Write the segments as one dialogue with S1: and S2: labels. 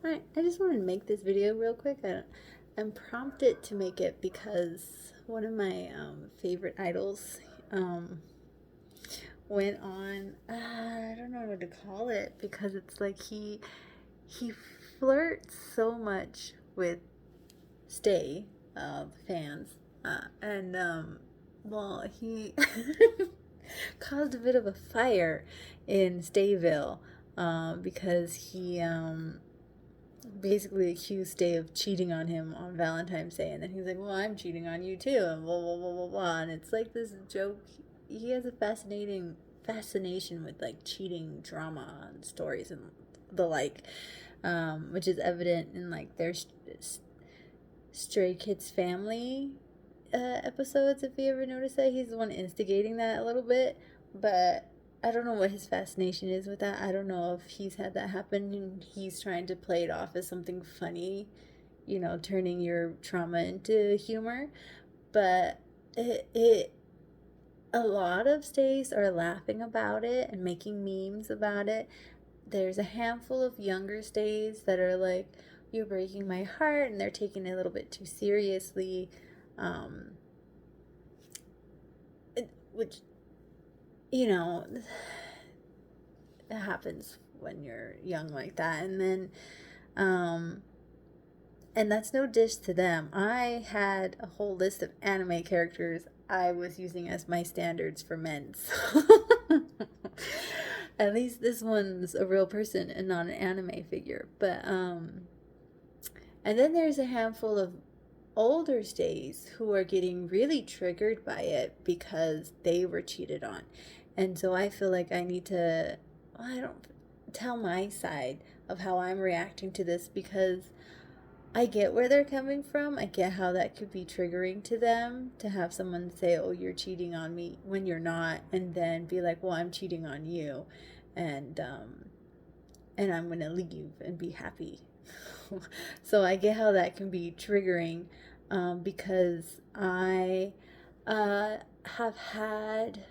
S1: Alright, I just wanted to make this video real quick. I'm prompted to make it because one of my favorite idols um, went on, I don't know what to call it, because it's like he flirts so much with Stay, the fans, and well, he caused a bit of a fire in Stayville, because he basically accused Stay of cheating on him on Valentine's Day, and then he's like, "Well, I'm cheating on you too," and blah blah blah blah blah. And it's like this joke. He has a fascination with like cheating drama and stories and the like, which is evident in like their Stray Kids family episodes. If you ever notice that, he's the one instigating that a little bit, but I don't know what his fascination is with that. I don't know if he's had that happen and he's trying to play it off as something funny, turning your trauma into humor. But it a lot of stays are laughing about it and making memes about it. There's a handful of younger stays that are like, "You're breaking my heart," and they're taking it a little bit too seriously, um, which, you know, it happens when you're young like that. And then, and that's no dish to them. I had a whole list of anime characters I was using as my standards for men. So at least this one's a real person and not an anime figure. But and then there's a handful of older stays who are getting really triggered by it because they were cheated on. And so I feel like I need to, I don't tell my side of how I'm reacting to this, because I get where they're coming from. I get how that could be triggering to them to have someone say, "Oh, you're cheating on me," when you're not, and then be like, "Well, I'm cheating on you, and I'm gonna leave and be happy." So I get how that can be triggering, because I have had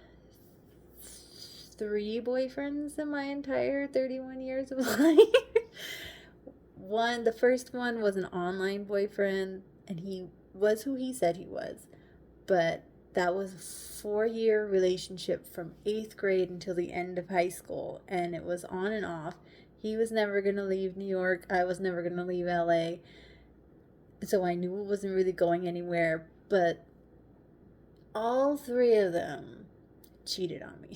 S1: three boyfriends in my entire 31 years of life. The first one was an online boyfriend, and he was who he said he was, but that was a 4-year relationship from 8th grade until the end of high school, and it was on and off. He was never going to leave New York. I was never going to leave LA. So I knew it wasn't really going anywhere, but all three of them cheated on me.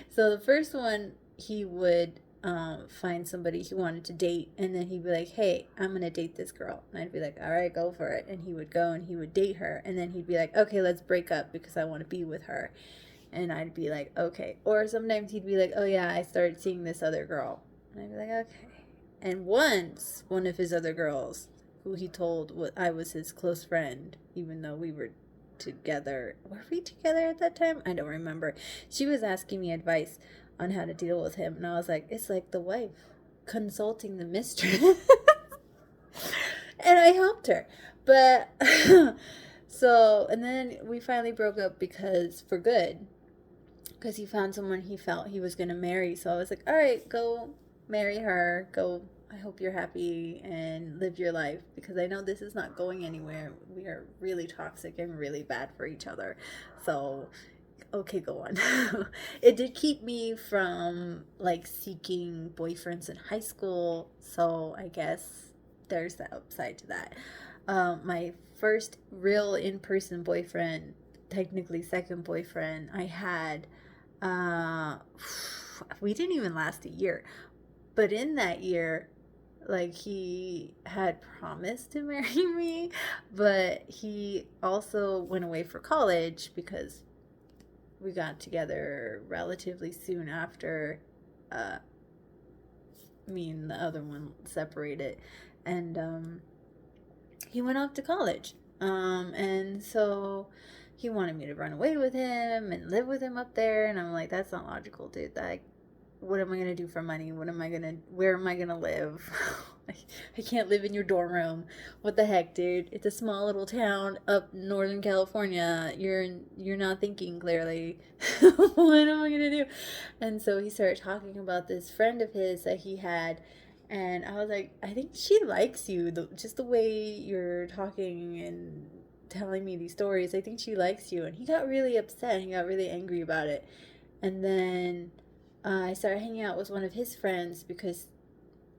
S1: So the first one, he would find somebody he wanted to date, and then he'd be like, "Hey, I'm going to date this girl." And I'd be like, "All right, go for it." And he would go and he would date her, and then he'd be like, "Okay, let's break up because I want to be with her." And I'd be like, "Okay." Or sometimes he'd be like, "Oh yeah, I started seeing this other girl." And I'd be like, "Okay." And once, one of his other girls, who he told I was his close friend, even though we were together. Were we together at that time? I don't remember. She was asking me advice on how to deal with him, and I was like, it's like the wife consulting the mistress. And I helped her. But so, and then we finally broke up because for good, because he found someone he felt he was going to marry. So I was like, all right, go marry her. Go. I hope you're happy and live your life, because I know this is not going anywhere. We are really toxic and really bad for each other. So, okay, go on. It did keep me from like seeking boyfriends in high school. So I guess there's the upside to that. My first real in-person boyfriend, technically second boyfriend I had, uh, we didn't even last a year. But in that year, like, he had promised to marry me, but he also went away for college because we got together relatively soon after uh, me and the other one separated. And he went off to college. And so he wanted me to run away with him and live with him up there. And I'm like, that's not logical, dude. What am I going to do for money? Where am I going to live? I can't live in your dorm room. What the heck, dude? It's a small little town up Northern California. You're not thinking clearly. What am I going to do? And so he started talking about this friend of his that he had, And I was like, I think she likes you. Just the way you're talking and telling me these stories, I think she likes you. And he got really upset. He got really angry about it. And then I started hanging out with one of his friends because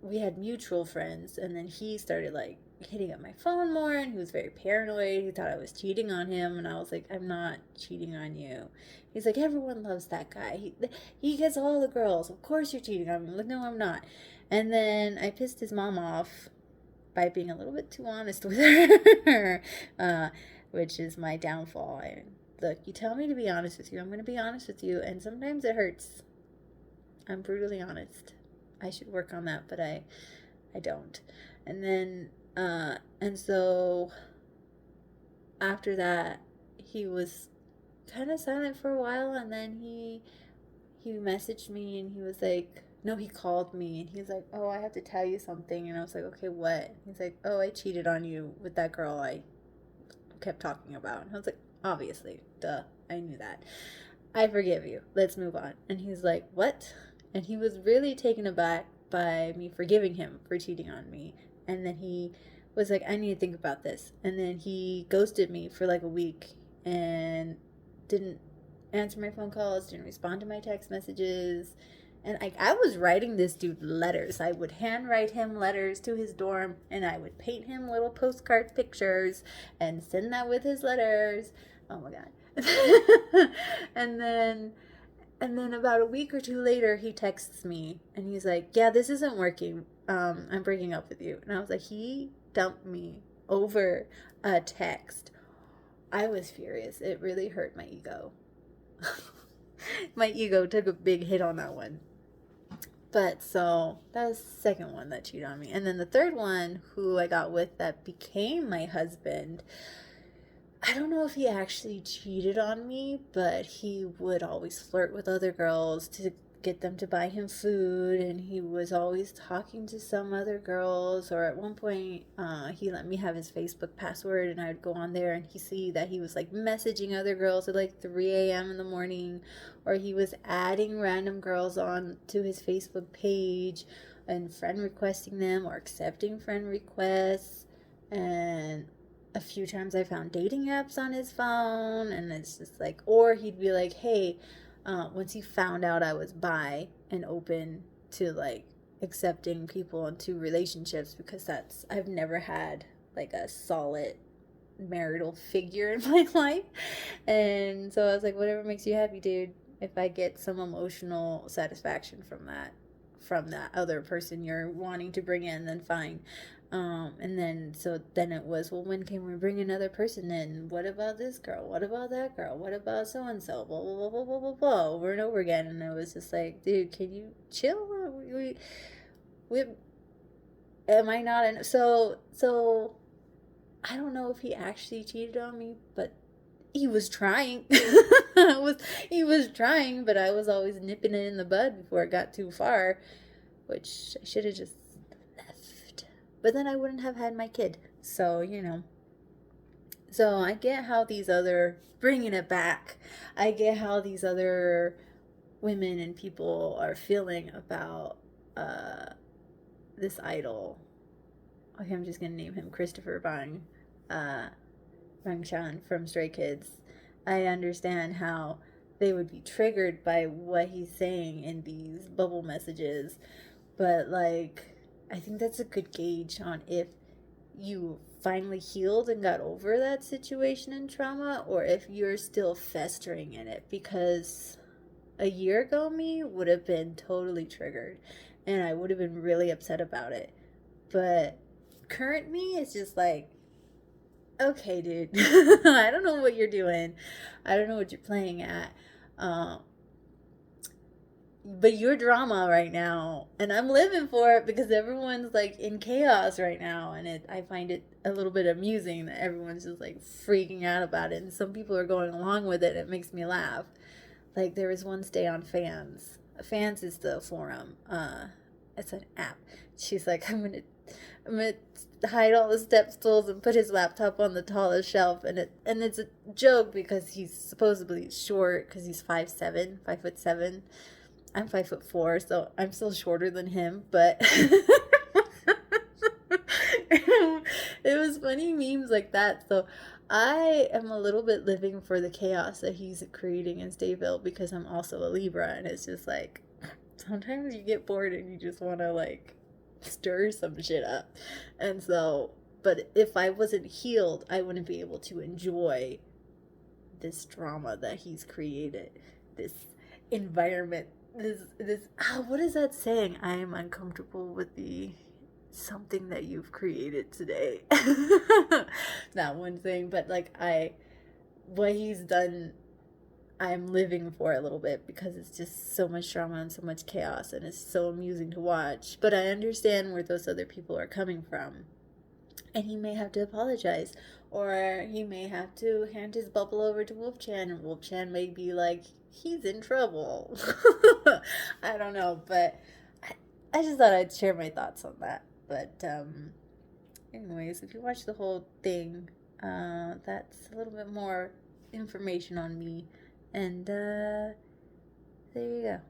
S1: we had mutual friends. And then he started like hitting up my phone more, and he was very paranoid. He thought I was cheating on him, and I was like, I'm not cheating on you. He's like, everyone loves that guy. He gets all the girls. Of course you're cheating on me. I'm like, no, I'm not. And then I pissed his mom off by being a little bit too honest with her, which is my downfall. Look, you tell me to be honest with you, I'm going to be honest with you, and sometimes it hurts. I'm brutally honest. I should work on that, but I don't. And then, and so after that, he was kind of silent for a while, and then he messaged me, and he was like, no, he called me, and he was like, oh, I have to tell you something. And I was like, okay, what? He's like, oh, I cheated on you with that girl I kept talking about. And I was like, obviously, duh, I knew that. I forgive you. Let's move on. And he's like, what? And he was really taken aback by me forgiving him for cheating on me. And then he was like, I need to think about this. And then he ghosted me for like a week and didn't answer my phone calls, didn't respond to my text messages. And I was writing this dude letters. I would handwrite him letters to his dorm, and I would paint him little postcard pictures and send that with his letters. Oh my God. and then about a week or two later, he texts me, and he's like, yeah, this isn't working. I'm breaking up with you. And I was like, he dumped me over a text. I was furious. It really hurt my ego. My ego took a big hit on that one. But so that was the second one that cheated on me. And then the third one, who I got with that became my husband, I don't know if he actually cheated on me, but he would always flirt with other girls to get them to buy him food, and he was always talking to some other girls. Or at one point, he let me have his Facebook password, and I would go on there and he see that he was like messaging other girls at like 3 a.m. in the morning, or he was adding random girls on to his Facebook page and friend requesting them or accepting friend requests. And a few times I found dating apps on his phone, and it's just like, or he'd be like, hey, once he found out I was bi and open to like accepting people into relationships, because I've never had like a solid marital figure in my life. And so I was like, whatever makes you happy, dude. If I get some emotional satisfaction from that other person you're wanting to bring in, then fine. And then it was, well, when can we bring another person in? What about this girl? What about that girl? What about so and so? Blah blah blah blah blah blah blah, over and over again. And it was just like, dude, can you chill? We am I not in? So I don't know if he actually cheated on me, but he was trying. He was trying, but I was always nipping it in the bud before it got too far, which I should have just left. But then I wouldn't have had my kid. So, So I get how these other, bringing it back, I get how these other women and people are feeling about this idol. Okay, I'm just going to name him Christopher Bangshan from Stray Kids. I understand how they would be triggered by what he's saying in these bubble messages, but like, I think that's a good gauge on if you finally healed and got over that situation and trauma, or if you're still festering in it. Because a year ago me would have been totally triggered and I would have been really upset about it, but current me is just like, okay, dude, I don't know what you're doing. I don't know what you're playing at. But your drama right now, and I'm living for it because everyone's like in chaos right now. And I find it a little bit amusing that everyone's just like freaking out about it. And some people are going along with it. It makes me laugh. Like there was one stay on Fans. Fans is the forum. It's an app. She's like, I'm gonna hide all the step stools and put his laptop on the tallest shelf, and it's a joke because he's supposedly short because he's 5'7", 5'7". I'm 5'4", so I'm still shorter than him, but funny memes like that. So I am a little bit living for the chaos that he's creating in Stayville because I'm also a Libra, and it's just like sometimes you get bored and you just want to like stir some shit up. And so, but if I wasn't healed, I wouldn't be able to enjoy this drama that he's created, this environment, this what is that saying? I am uncomfortable with the something that you've created today. Not one thing, but like what he's done, I'm living for a little bit because it's just so much drama and so much chaos, and it's so amusing to watch. But I understand where those other people are coming from. And he may have to apologize, or he may have to hand his bubble over to Wolfchan, and Wolfchan may be like, he's in trouble. I don't know, but I just thought I'd share my thoughts on that. But anyways, if you watch the whole thing, that's a little bit more information on me. And there you go.